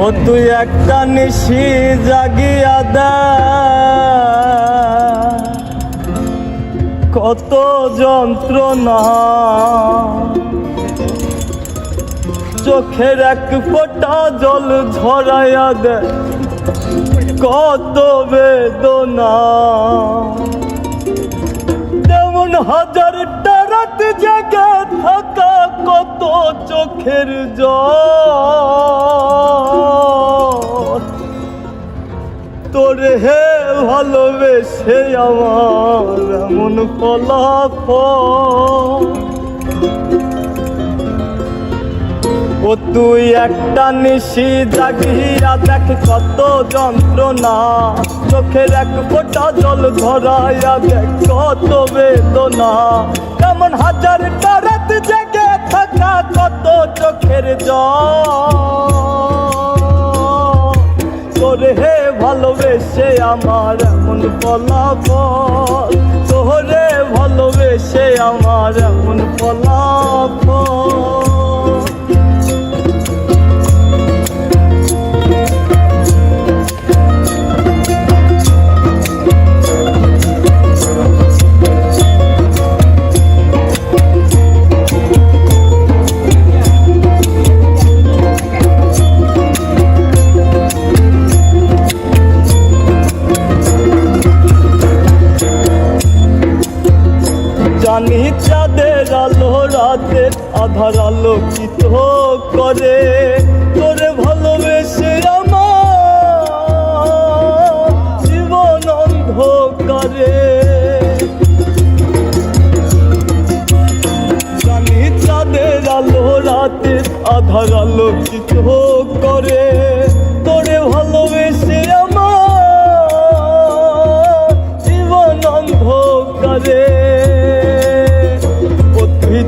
ও তুই একটা নিশি জাগিয়া দে, কত যন্ত্রণা চোখের এক ফোঁটা জল ঝরাইয়া দে, কত বেদনা। যেমন হাজারটা রাত জেগে থাকা, কত চোখের জল তোরে হে ভালোবেসে আমার এমন ফলাফল। ও তুই একটা নিশি জাগিয়া দেখ, কত যন্ত্রণা চোখের এক ফোঁটা জল ধরাইয়া দেখ, কত বেদনা। কেমন হাজারটা রাত জেগে থাকা, কত চোখের জল তোরে হে ভালোবেসে আমার এমন ফলাফল, তোরে ভালোবেসে আমার এমন ফলাফল। জানি চাঁদের আলো রাতের আধার আলোকিত করে, তোরে ভালোবেসে আমার জীবন অন্ধকারে। জানি চাঁদের আলো রাতের আধার আলোকিত করে, তোরে ভালোবেসে আমার জীবন অন্ধকারে।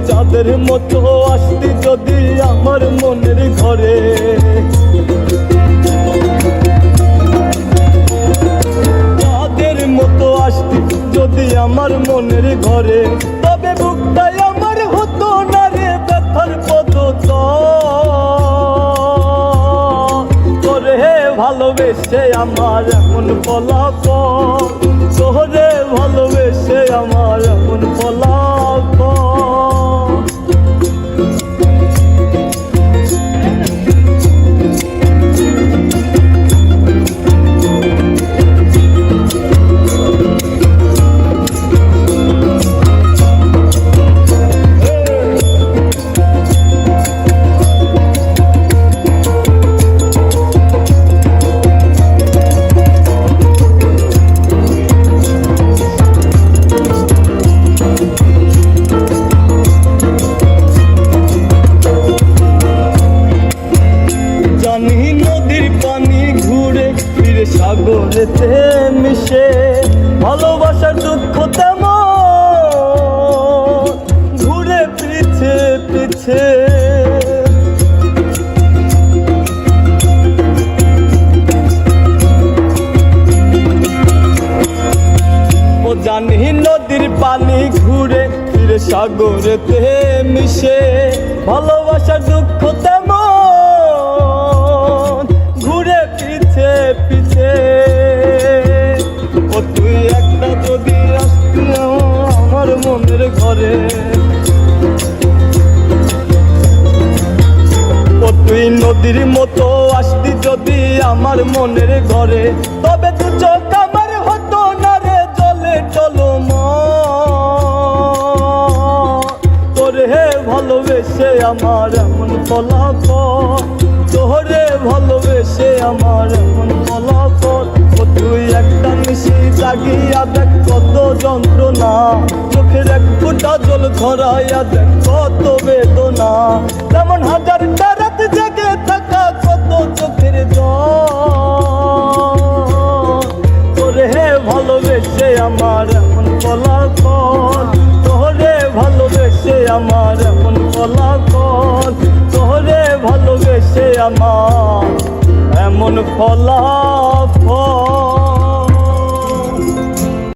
চাঁদের মতো আসতি যদি আমার মনের ঘরে, চাঁদের মতো আসতি যদি আমার মনের ঘরে, তবে বুকটাই আমার হতো না রে ব্যথার পদতল। তোরে ভালোবেসে আমার এমন ফলাফল, তোরে ভালোবেসে আমার এমন ফলাফল। সাগরেতে মিশে ভালোবাসার দুঃখ তেমন ঘুরে পিছে পিছে। ও জানি নদীর পানি ঘুরে ফিরে সাগরেতে মিশে ভালোবাসার দুঃখ তেমন ঘুরে পিছে পিছে। ও তুই একটা যদি আসতি আমার মনের ঘরে, ও তুই নদীর মতো আসতি যদি আমার মনের ঘরে, তবে দু চোখ আমার হতো না রে জলে টলমল। তোরে ভালোবেসে আমার এমন ফলাফল, তোরে ভালোবেসে আমার এমন ফলাফল। ও তুই একটা নিশি জাগিয়া দেখ, কত যন্ত্রণা চোখের এক ফোঁটা জল ধরাইয়া দেখ, কত বেদনা। তেমন হাজারটা রাত জেগে থাকা, কত চোখের জল তোরে ভালোবেসে আমার এমন ফলাফল, তোরে ভালোবেসে আমার এমন ফলাফল, তোরে ভালোবেসে আমার এমন ফলাফল।